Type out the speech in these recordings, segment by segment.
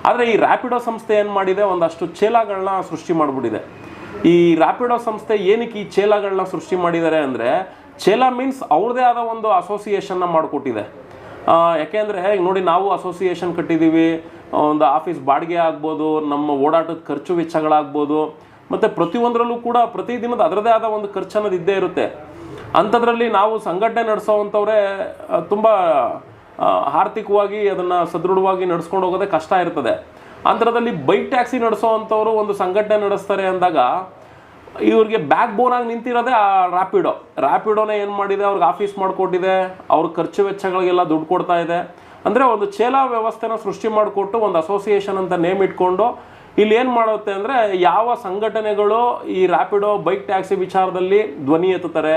ಆದರೆ ಈ ರ್ಯಾಪಿಡೋ ಸಂಸ್ಥೆ ಏನು ಮಾಡಿದೆ, ಒಂದಷ್ಟು ಚೇಲಾಗಳನ್ನ ಸೃಷ್ಟಿ ಮಾಡಿಬಿಟ್ಟಿದೆ. ಈ ರ್ಯಾಪಿಡೋ ಸಂಸ್ಥೆ ಏನಕ್ಕೆ ಈ ಚೇಲಾಗಳನ್ನ ಸೃಷ್ಟಿ ಮಾಡಿದ್ದಾರೆ ಅಂದರೆ, ಚೇಲ ಮೀನ್ಸ್ ಅವ್ರದ್ದೇ ಆದ ಒಂದು ಅಸೋಸಿಯೇಷನ್ನ ಮಾಡಿಕೊಟ್ಟಿದೆ. ಯಾಕೆಂದರೆ ಈಗ ನೋಡಿ, ನಾವು ಅಸೋಸಿಯೇಷನ್ ಕಟ್ಟಿದ್ದೀವಿ, ಒಂದು ಆಫೀಸ್ ಬಾಡಿಗೆ ಆಗ್ಬೋದು, ನಮ್ಮ ಓಡಾಟದ ಖರ್ಚು ವೆಚ್ಚಗಳಾಗ್ಬೋದು, ಮತ್ತು ಪ್ರತಿಯೊಂದರಲ್ಲೂ ಕೂಡ ಪ್ರತಿದಿನದ ಅದರದೇ ಆದ ಒಂದು ಖರ್ಚು ಅನ್ನೋದು ಇದ್ದೇ ಇರುತ್ತೆ. ಅಂಥದ್ರಲ್ಲಿ ನಾವು ಸಂಘಟನೆ ನಡೆಸೋವಂಥವ್ರೆ ತುಂಬ ಆರ್ಥಿಕವಾಗಿ ಅದನ್ನು ಸದೃಢವಾಗಿ ನಡ್ಸ್ಕೊಂಡು ಹೋಗೋದೇ ಕಷ್ಟ ಇರ್ತದೆ. ಅಂಥದ್ರಲ್ಲಿ ಬೈಕ್ ಟ್ಯಾಕ್ಸಿ ನಡೆಸೋವಂಥವ್ರು ಒಂದು ಸಂಘಟನೆ ನಡೆಸ್ತಾರೆ ಅಂದಾಗ ಇವ್ರಿಗೆ ಬ್ಯಾಕ್ ಬೋನಾಗಿ ನಿಂತಿರೋದೇ ಆ ರ್ಯಾಪಿಡೋನೇ ಏನು ಮಾಡಿದೆ, ಅವ್ರಿಗೆ ಆಫೀಸ್ ಮಾಡಿಕೊಟ್ಟಿದೆ, ಅವ್ರ ಖರ್ಚು ವೆಚ್ಚಗಳಿಗೆಲ್ಲ ದುಡ್ಡು ಕೊಡ್ತಾ ಇದೆ. ಅಂದರೆ ಒಂದು ಚೇಲಾ ವ್ಯವಸ್ಥೆನ ಸೃಷ್ಟಿ ಮಾಡಿಕೊಟ್ಟು ಒಂದು ಅಸೋಸಿಯೇಷನ್ ಅಂತ ನೇಮ್ ಇಟ್ಕೊಂಡು ಇಲ್ಲಿ ಏನು ಮಾಡುತ್ತೆ ಅಂದರೆ, ಯಾವ ಸಂಘಟನೆಗಳು ಈ ರ್ಯಾಪಿಡೋ ಬೈಕ್ ಟ್ಯಾಕ್ಸಿ ವಿಚಾರದಲ್ಲಿ ಧ್ವನಿ ಎತ್ತುತ್ತಾರೆ,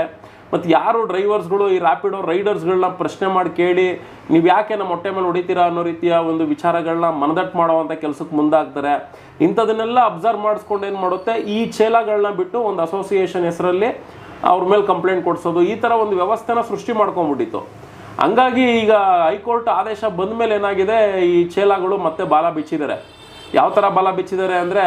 ಮತ್ತು ಯಾರು ಡ್ರೈವರ್ಸ್ಗಳು ಈ ರ್ಯಾಪಿಡೋ ರೈಡರ್ಸ್ಗಳನ್ನ ಪ್ರಶ್ನೆ ಮಾಡಿ ಕೇಳಿ ನೀವು ಯಾಕೆ ನಮ್ಮ ಹೊಟ್ಟೆ ಮೇಲೆ ಹೊಡಿತೀರಾ ಅನ್ನೋ ರೀತಿಯ ಒಂದು ವಿಚಾರಗಳನ್ನ ಮನದಟ್ಟು ಮಾಡೋವಂಥ ಕೆಲಸಕ್ಕೆ ಮುಂದಾಗ್ತಾರೆ. ಇಂಥದನ್ನೆಲ್ಲ ಅಬ್ಸರ್ವ್ ಮಾಡಿಸ್ಕೊಂಡು ಏನು ಮಾಡುತ್ತೆ, ಈ ಚೇಲಾಗಳನ್ನ ಬಿಟ್ಟು ಒಂದು ಅಸೋಸಿಯೇಷನ್ ಹೆಸರಲ್ಲಿ ಅವ್ರ ಮೇಲೆ ಕಂಪ್ಲೇಂಟ್ ಕೊಡಿಸೋದು, ಈ ಥರ ಒಂದು ವ್ಯವಸ್ಥೆನ ಸೃಷ್ಟಿ ಮಾಡ್ಕೊಂಡ್ಬಿಟ್ಟಿತ್ತು. ಹಂಗಾಗಿ ಈಗ ಹೈಕೋರ್ಟ್ ಆದೇಶ ಬಂದ ಮೇಲೆ ಏನಾಗಿದೆ, ಈ ಚೇಲಾಗಳು ಮತ್ತೆ ಬಾಲ ಬಿಚ್ಚಿದ್ದಾರೆ. ಯಾವ ಥರ ಬಾಲ ಬಿಚ್ಚಿದ್ದಾರೆ ಅಂದರೆ,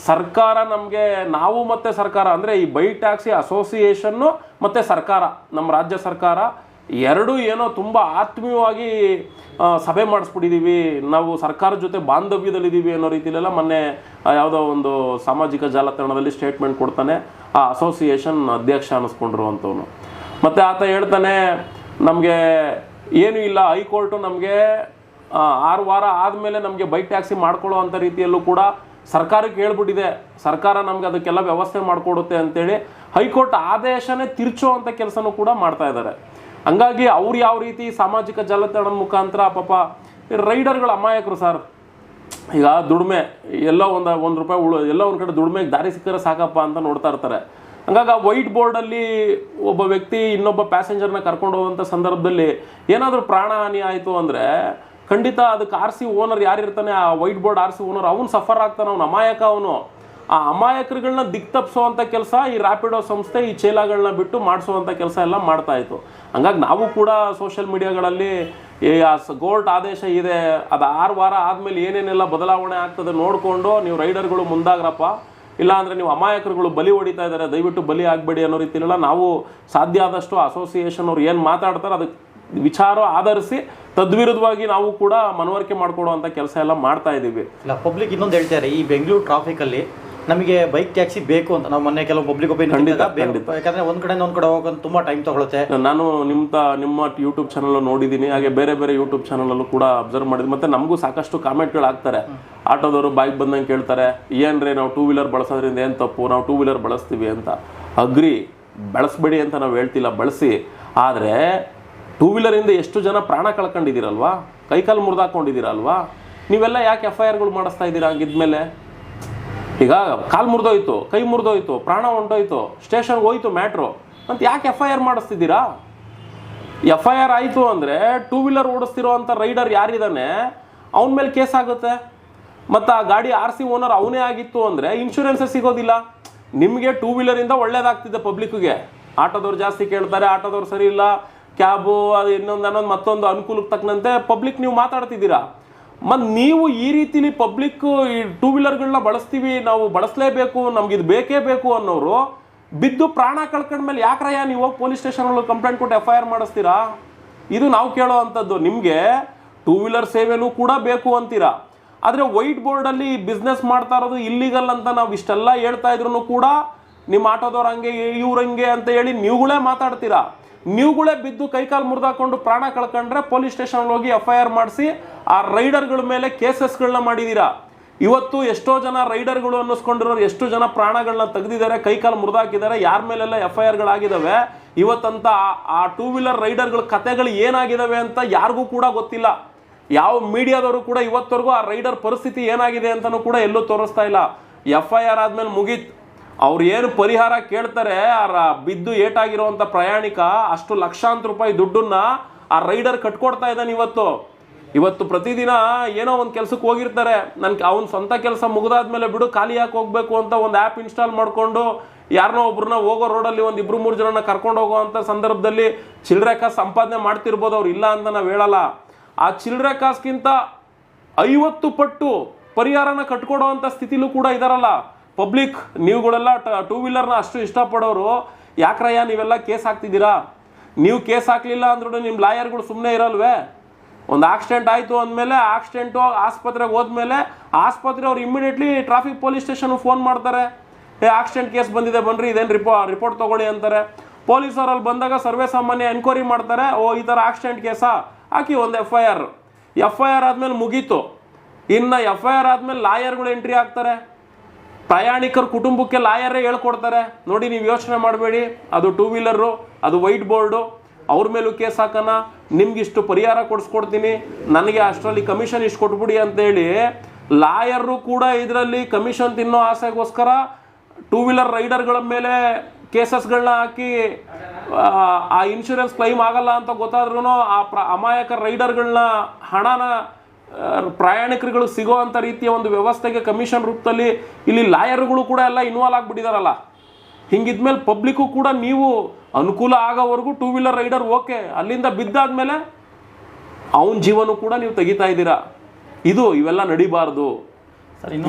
ಸರ್ಕಾರ ನಮಗೆ, ನಾವು ಮತ್ತು ಸರ್ಕಾರ ಅಂದರೆ ಈ ಬೈಕ್ ಟ್ಯಾಕ್ಸಿ ಅಸೋಸಿಯೇಷನ್ನು ಮತ್ತು ಸರ್ಕಾರ, ನಮ್ಮ ರಾಜ್ಯ ಸರ್ಕಾರ ಎರಡೂ ಏನೋ ತುಂಬ ಆತ್ಮೀಯವಾಗಿ ಸಭೆ ಮಾಡಿಸ್ಬಿಟ್ಟಿದ್ದೀವಿ, ನಾವು ಸರ್ಕಾರದ ಜೊತೆ ಬಾಂಧವ್ಯದಲ್ಲಿದ್ದೀವಿ ಅನ್ನೋ ರೀತಿಯಲ್ಲೆಲ್ಲ ಮೊನ್ನೆ ಯಾವುದೋ ಒಂದು ಸಾಮಾಜಿಕ ಜಾಲತಾಣದಲ್ಲಿ ಸ್ಟೇಟ್ಮೆಂಟ್ ಕೊಡ್ತಾನೆ ಆ ಅಸೋಸಿಯೇಷನ್ ಅಧ್ಯಕ್ಷ ಅನ್ನಿಸ್ಕೊಂಡ್ರು ಅಂತವನು. ಮತ್ತು ಆತ ಹೇಳ್ತಾನೆ, ನಮಗೆ ಏನೂ ಇಲ್ಲ, ಹೈಕೋರ್ಟು ನಮಗೆ 6 ವಾರ ಆದಮೇಲೆ ನಮಗೆ ಬೈಕ್ ಟ್ಯಾಕ್ಸಿ ಮಾಡ್ಕೊಳ್ಳೋ ಅಂಥ ರೀತಿಯಲ್ಲೂ ಕೂಡ ಸರ್ಕಾರಕ್ಕೆ ಹೇಳ್ಬಿಟ್ಟಿದೆ, ಸರ್ಕಾರ ನಮ್ಗೆ ಅದಕ್ಕೆಲ್ಲ ವ್ಯವಸ್ಥೆ ಮಾಡಿಕೊಡುತ್ತೆ ಅಂತೇಳಿ ಹೈಕೋರ್ಟ್ ಆದೇಶನೇ ತಿರ್ಚೋ ಅಂಥ ಕೆಲಸನೂ ಕೂಡ ಮಾಡ್ತಾ ಇದ್ದಾರೆ. ಹಂಗಾಗಿ ಅವ್ರು ಯಾವ ರೀತಿ ಸಾಮಾಜಿಕ ಜಾಲತಾಣದ ಮುಖಾಂತರ ಪಾಪ ರೈಡರ್ಗಳ ಅಮಾಯಕರು ಸರ್, ಈಗ ದುಡಿಮೆ ಎಲ್ಲೋ ಒಂದು ರೂಪಾಯಿ ಎಲ್ಲೋ ಒಂದು ಕಡೆ ದುಡಿಮೆಗೆ ದಾರಿ ಸಿಕ್ಕರೆ ಸಾಕಪ್ಪ ಅಂತ ನೋಡ್ತಾ ಇರ್ತಾರೆ. ಹಂಗಾಗಿ ಆ ವೈಟ್ ಬೋರ್ಡಲ್ಲಿ ಒಬ್ಬ ವ್ಯಕ್ತಿ ಇನ್ನೊಬ್ಬ ಪ್ಯಾಸೆಂಜರ್ನ ಕರ್ಕೊಂಡು ಹೋಗುವಂಥ ಸಂದರ್ಭದಲ್ಲಿ ಏನಾದರೂ ಪ್ರಾಣಹಾನಿ ಆಯಿತು ಅಂದರೆ ಖಂಡಿತ ಅದಕ್ಕೆ RC ಓನರ್ ಯಾರಿರ್ತಾನೆ, ಆ ವೈಟ್ ಬೋರ್ಡ್ RC ಓನರ್, ಅವನು ಸಫರ್ ಆಗ್ತಾನೆ, ಅವನು ಅಮಾಯಕ. ಆ ಅಮಾಯಕರುಗಳನ್ನ ದಿಕ್ತಪ್ಪಿಸುವಂಥ ಕೆಲಸ ಈ ರ್ಯಾಪಿಡೋ ಸಂಸ್ಥೆ ಈ ಚೇಲಾಗಳನ್ನ ಬಿಟ್ಟು ಮಾಡಿಸುವಂಥ ಕೆಲಸ ಎಲ್ಲ ಮಾಡ್ತಾಯಿತ್ತು. ಹಂಗಾಗಿ ನಾವು ಕೂಡ ಸೋಷಿಯಲ್ ಮೀಡಿಯಾಗಳಲ್ಲಿ ಕೋರ್ಟ್ ಆದೇಶ ಇದೆ, ಅದು 6 ವಾರ ಆದಮೇಲೆ ಏನೇನೆಲ್ಲ ಬದಲಾವಣೆ ಆಗ್ತದೆ ನೋಡಿಕೊಂಡು ನೀವು ರೈಡರ್ಗಳು ಮುಂದಾಗ್ರಪ್ಪ, ಇಲ್ಲಾಂದರೆ ನೀವು ಅಮಾಯಕರುಗಳು ಬಲಿ ಹೊಡಿತಾ ಇದ್ದಾರೆ, ದಯವಿಟ್ಟು ಬಲಿ ಆಗಬೇಡಿ ಅನ್ನೋ ರೀತಿಯಲ್ಲ ನಾವು ಸಾಧ್ಯ ಆದಷ್ಟು ಅಸೋಸಿಯೇಷನ್ ಅವ್ರು ಏನು ಮಾತಾಡ್ತಾರೆ ಅದಕ್ಕೆ ವಿಚಾರ ಆಧರಿಸಿ ತದ್ವಿರುದ್ಧವಾಗಿ ನಾವು ಕೂಡ ಮನವರಿಕೆ ಮಾಡಿಕೊಡುವಂಥ ಕೆಲಸ ಎಲ್ಲ ಮಾಡ್ತಾ ಇದ್ದೀವಿ. ಇಲ್ಲ, ಪಬ್ಲಿಕ್ ಇನ್ನೊಂದು ಹೇಳ್ತಾರೆ, ಈ ಬೆಂಗಳೂರು ಟ್ರಾಫಿಕಲ್ಲಿ ನಮಗೆ ಬೈಕ್ ಟ್ಯಾಕ್ಸಿ ಬೇಕು ಅಂತ ನಾವು ಮೊನ್ನೆ ಕೆಲವು ಪಬ್ಲಿಕ್ ಒಪಿನಿಯನ್, ಯಾಕಂದರೆ ಒಂದು ಕಡೆಯಿಂದ ಒಂದು ಕಡೆ ಹೋಗೋದು ತುಂಬ ಟೈಮ್ ತಗೊಳುತ್ತೆ. ನಾನು ನಿಮ್ಮ ಯೂಟ್ಯೂಬ್ ಚಾನಲ್ ನೋಡಿದ್ದೀನಿ, ಹಾಗೆ ಬೇರೆ ಬೇರೆ ಯೂಟ್ಯೂಬ್ ಚಾನಲಲ್ಲೂ ಕೂಡ ಅಬ್ಸರ್ವ್ ಮಾಡಿದ್ವಿ. ಮತ್ತು ನಮಗೂ ಸಾಕಷ್ಟು ಕಾಮೆಂಟ್ಗಳು ಆಗ್ತಾರೆ, ಆಟೋದವರು ಬೈಕ್ ಬಂದಂಗೆ ಕೇಳ್ತಾರೆ, ಏನ್ರಿ ನಾವು 2 ವೀಲರ್ ಬಳಸೋದ್ರಿಂದ ಏನು ತಪ್ಪು, ನಾವು 2 ವೀಲರ್ ಬಳಸ್ತೀವಿ ಅಂತ. ಅಗ್ರಿ, ಬಳಸಬೇಡಿ ಅಂತ ನಾವು ಹೇಳ್ತಿಲ್ಲ, ಬಳಸಿ. ಆದರೆ 2 ವೀಲರಿಂದ ಎಷ್ಟು ಜನ ಪ್ರಾಣ ಕಳ್ಕೊಂಡಿದ್ದೀರಲ್ವಾ, ಕೈಕಾಲು ಮುರಿದಾಕೊಂಡಿದ್ದೀರಲ್ವಾ, ನೀವೆಲ್ಲ ಯಾಕೆ FIRಗಳು ಮಾಡಿಸ್ತಾ ಇದ್ದೀರಾ? ಹಂಗಿದ್ಮೇಲೆ ಈಗ ಕಾಲು ಮುರಿದೋಯ್ತು, ಕೈ ಮುರಿದೋಯ್ತು, ಪ್ರಾಣ ಹೊಂಟೋಯ್ತು, ಸ್ಟೇಷನ್ಗೆ ಹೋಯ್ತು ಮ್ಯಾಟ್ರು ಅಂತ ಯಾಕೆ FIR ಮಾಡಿಸ್ತಿದ್ದೀರಾ? FIR ಆಯಿತು ಅಂದರೆ 2 ವೀಲರ್ ಓಡಿಸ್ತಿರೋ ಅಂಥ ರೈಡರ್ ಯಾರಿದ್ದಾನೆ ಅವನ ಮೇಲೆ ಕೇಸ್ ಆಗುತ್ತೆ. ಮತ್ತು ಆ ಗಾಡಿ RC ಓನರ್ ಅವನೇ ಆಗಿತ್ತು ಅಂದರೆ ಇನ್ಶೂರೆನ್ಸೇ ಸಿಗೋದಿಲ್ಲ. ನಿಮಗೆ 2 ವೀಲರಿಂದ ಒಳ್ಳೇದಾಗ್ತಿದೆ ಪಬ್ಲಿಕ್ಗೆ, ಆಟೋದವ್ರು ಜಾಸ್ತಿ ಕೇಳ್ತಾರೆ, ಆಟೋದವ್ರು ಸರಿ ಇಲ್ಲ, ಕ್ಯಾಬು ಅದು ಇನ್ನೊಂದು ಮತ್ತೊಂದು ಅನುಕೂಲಕ್ಕೆ ತಕ್ಕಂತೆ ಪಬ್ಲಿಕ್ ನೀವು ಮಾತಾಡ್ತಿದ್ದೀರಾ. ಮತ್ತು ನೀವು ಈ ರೀತಿಲಿ ಪಬ್ಲಿಕ್ ಈ 2 ವೀಲರ್ಗಳನ್ನ ಬಳಸ್ತೀವಿ, ನಾವು ಬಳಸಲೇಬೇಕು, ನಮ್ಗಿದು ಬೇಕೇ ಬೇಕು ಅನ್ನೋರು ಬಿದ್ದು ಪ್ರಾಣ ಕಳ್ಕೊಂಡ್ಮೇಲೆ ಯಾಕ್ರಯ್ಯ ನೀವು ಹೋಗಿ ಪೊಲೀಸ್ ಸ್ಟೇಷನಲ್ಲಿ ಕಂಪ್ಲೇಂಟ್ ಕೊಟ್ಟು FIR ಮಾಡಿಸ್ತೀರಾ? ಇದು ನಾವು ಕೇಳೋ ಅಂಥದ್ದು. ನಿಮಗೆ 2 ವೀಲರ್ ಸೇವೆನೂ ಕೂಡ ಬೇಕು ಅಂತೀರಾ, ಆದರೆ ವೈಟ್ ಬೋರ್ಡಲ್ಲಿ ಬಿಸ್ನೆಸ್ ಮಾಡ್ತಾ ಇರೋದು ಇಲ್ಲಿಗಲ್ ಅಂತ ನಾವು ಇಷ್ಟೆಲ್ಲ ಹೇಳ್ತಾ ಇದ್ರು ಕೂಡ ನಿಮ್ಮ ಆಟೋದವ್ರು ಹಂಗೆ ಇವ್ರಂಗೆ ಅಂತ ಹೇಳಿ ನೀವುಗಳೇ ಮಾತಾಡ್ತೀರಾ. ನೀವುಗಳೇ ಬಿದ್ದು ಕೈಕಾಲು ಮುರಿದಾಕೊಂಡು ಪ್ರಾಣ ಕಳ್ಕೊಂಡ್ರೆ ಪೊಲೀಸ್ ಸ್ಟೇಷನ್ಗೆ ಹೋಗಿ FIR ಮಾಡಿಸಿ ಆ ರೈಡರ್ಗಳ ಮೇಲೆ ಕೇಸಸ್ಗಳನ್ನ ಮಾಡಿದ್ದೀರಾ. ಇವತ್ತು ಎಷ್ಟೋ ಜನ ರೈಡರ್ಗಳು ಅನ್ನಿಸ್ಕೊಂಡಿರೋರು ಎಷ್ಟು ಜನ ಪ್ರಾಣಗಳನ್ನ ತೆಗೆದಿದ್ದಾರೆ, ಕೈಕಾಲು ಮುರಿದಾಕಿದ್ದಾರೆ, ಯಾರ ಮೇಲೆಲ್ಲ FIRಗಳಾಗಿದ್ದಾವೆ. ಇವತ್ತಂತ ಆ 2 ವೀಲರ್ ರೈಡರ್ಗಳ ಕತೆಗಳು ಏನಾಗಿದ್ದಾವೆ ಅಂತ ಯಾರಿಗೂ ಕೂಡ ಗೊತ್ತಿಲ್ಲ. ಯಾವ ಮೀಡಿಯಾದವರು ಕೂಡ ಇವತ್ತವರೆಗೂ ಆ ರೈಡರ್ ಪರಿಸ್ಥಿತಿ ಏನಾಗಿದೆ ಅಂತಲೂ ಕೂಡ ಎಲ್ಲೂ ತೋರಿಸ್ತಾ ಇಲ್ಲ. FIR ಆದಮೇಲೆ ಮುಗೀತು. ಅವ್ರು ಏನು ಪರಿಹಾರ ಕೇಳ್ತಾರೆ, ಬಿದ್ದು ಏಟಾಗಿರುವಂಥ ಪ್ರಯಾಣಿಕ ಅಷ್ಟು ಲಕ್ಷಾಂತರ ರೂಪಾಯಿ ದುಡ್ಡನ್ನ ಆ ರೈಡರ್ ಕಟ್ಕೊಡ್ತಾ ಇದ್ದಾನೆ. ಇವತ್ತು ಪ್ರತಿದಿನ ಏನೋ ಒಂದು ಕೆಲಸಕ್ಕೆ ಹೋಗಿರ್ತಾರೆ, ಅವ್ನ ಸ್ವಂತ ಕೆಲಸ ಮುಗಿದಾದ್ಮೇಲೆ ಬಿಡು ಖಾಲಿ ಯಾಕೆ ಹೋಗ್ಬೇಕು ಅಂತ ಒಂದು ಆ್ಯಪ್ ಇನ್ಸ್ಟಾಲ್ ಮಾಡಿಕೊಂಡು ಯಾರನ್ನೋ ಒಬ್ರನ್ನ ಹೋಗೋ ರೋಡಲ್ಲಿ ಒಂದು 2-3 ಜನನ ಕರ್ಕೊಂಡು ಹೋಗೋವಂಥ ಸಂದರ್ಭದಲ್ಲಿ ಚಿಲ್ಲರೆ ಕಾಸು ಸಂಪಾದನೆ ಮಾಡ್ತಿರ್ಬೋದು, ಅವ್ರು ಇಲ್ಲ ಅಂತ ನಾವು ಹೇಳಲ್ಲ. ಆ ಚಿಲ್ಲರೆ ಕಾಸ್ಗಿಂತ 50 ಪಟ್ಟು ಪರಿಹಾರನ ಕಟ್ಕೊಡೋವಂಥ ಸ್ಥಿತಿಲೂ ಕೂಡ ಇದಾರಲ್ಲ ಪಬ್ಲಿಕ್. ನೀವುಗಳೆಲ್ಲ ಟೂ ವೀಲರ್ನ ಅಷ್ಟು ಇಷ್ಟಪಡೋರು ಯಾಕ್ರಯ್ಯ ನೀವೆಲ್ಲ ಕೇಸ್ ಹಾಕ್ತಿದ್ದೀರಾ? ನೀವು ಕೇಸ್ ಹಾಕ್ಲಿಲ್ಲ ಅಂದ್ರೂ ನಿಮ್ಮ ಲಾಯರ್ಗಳು ಸುಮ್ಮನೆ ಇರಲ್ವೇ? ಒಂದು ಆಕ್ಸಿಡೆಂಟ್ ಆಯಿತು ಅಂದಮೇಲೆ ಆಕ್ಸಿಡೆಂಟು ಆಸ್ಪತ್ರೆಗೆ ಹೋದ್ಮೇಲೆ ಆಸ್ಪತ್ರೆಯವ್ರು ಇಮ್ಮಿಡಿಯೇಟ್ಲಿ ಟ್ರಾಫಿಕ್ ಪೊಲೀಸ್ ಸ್ಟೇಷನ್ಗೆ ಫೋನ್ ಮಾಡ್ತಾರೆ, ಆಕ್ಸಿಡೆಂಟ್ ಕೇಸ್ ಬಂದಿದೆ ಬನ್ನಿರಿ ಇದೇನು ರಿಪೋರ್ಟ್ ತೊಗೊಳ್ಳಿ ಅಂತಾರೆ. ಪೊಲೀಸರಲ್ಲಿ ಬಂದಾಗ ಸರ್ವೇ ಸಾಮಾನ್ಯ ಎನ್ಕ್ವೈರಿ ಮಾಡ್ತಾರೆ, ಓ ಈ ಥರ ಆಕ್ಸಿಡೆಂಟ್ ಕೇಸಾ, ಹಾಕಿ ಒಂದು ಎಫ್ ಐ ಆರ್ ಆದಮೇಲೆ ಮುಗೀತು. ಇನ್ನು ಎಫ್ ಐ ಆರ್ ಆದಮೇಲೆ ಲಾಯರ್ಗಳು ಎಂಟ್ರಿ ಆಗ್ತಾರೆ, ಪ್ರಯಾಣಿಕರ ಕುಟುಂಬಕ್ಕೆ ಲಾಯರೇ ಹೇಳ್ಕೊಡ್ತಾರೆ, ನೋಡಿ ನೀವು ಯೋಚನೆ ಮಾಡಬೇಡಿ, ಅದು ಟೂ ವೀಲರು, ಅದು ವೈಟ್ ಬೋರ್ಡು, ಅವ್ರ ಮೇಲೂ ಕೇಸ್ ಹಾಕೋಣ, ನಿಮ್ಗಿಷ್ಟು ಪರಿಹಾರ ಕೊಡಿಸ್ಕೊಡ್ತೀನಿ, ನನಗೆ ಅಷ್ಟರಲ್ಲಿ ಕಮಿಷನ್ ಇಷ್ಟು ಕೊಟ್ಬಿಡಿ ಅಂತೇಳಿ ಲಾಯರು ಕೂಡ ಇದರಲ್ಲಿ ಕಮಿಷನ್ ತಿನ್ನೋ ಆಸೆಗೋಸ್ಕರ ಟೂ ವೀಲರ್ ರೈಡರ್ಗಳ ಮೇಲೆ ಕೇಸಸ್ಗಳನ್ನ ಹಾಕಿ ಆ ಇನ್ಶೂರೆನ್ಸ್ ಕ್ಲೈಮ್ ಆಗಲ್ಲ ಅಂತ ಗೊತ್ತಾದ್ರೂ ಆ ಅಮಾಯಕ ರೈಡರ್ಗಳನ್ನ ಹಣನ ಪ್ರಯಾಣಿಕರುಗಳು ಸಿಗೋ ಅಂಥ ರೀತಿಯ ಒಂದು ವ್ಯವಸ್ಥೆಗೆ ಕಮಿಷನ್ ರೂಪದಲ್ಲಿ ಇಲ್ಲಿ ಲಾಯರ್ಗಳು ಕೂಡ ಎಲ್ಲ ಇನ್ವಾಲ್ವ್ ಆಗಿಬಿಟ್ಟಿದಾರಲ್ಲ. ಹಿಂಗಿದ್ಮೇಲೆ ಪಬ್ಲಿಕ್ಕು ಕೂಡ ನೀವು ಅನುಕೂಲ ಆಗೋವರೆಗೂ ಟೂ ವೀಲರ್ ರೈಡರ್ ಓಕೆ, ಅಲ್ಲಿಂದ ಬಿದ್ದಾದ್ಮೇಲೆ ಅವನ ಜೀವನ ಕೂಡ ನೀವು ತೆಗಿತಾ ಇದ್ದೀರಾ. ಇವೆಲ್ಲ ನಡಿಬಾರ್ದು ಸರ್. ಇನ್ನು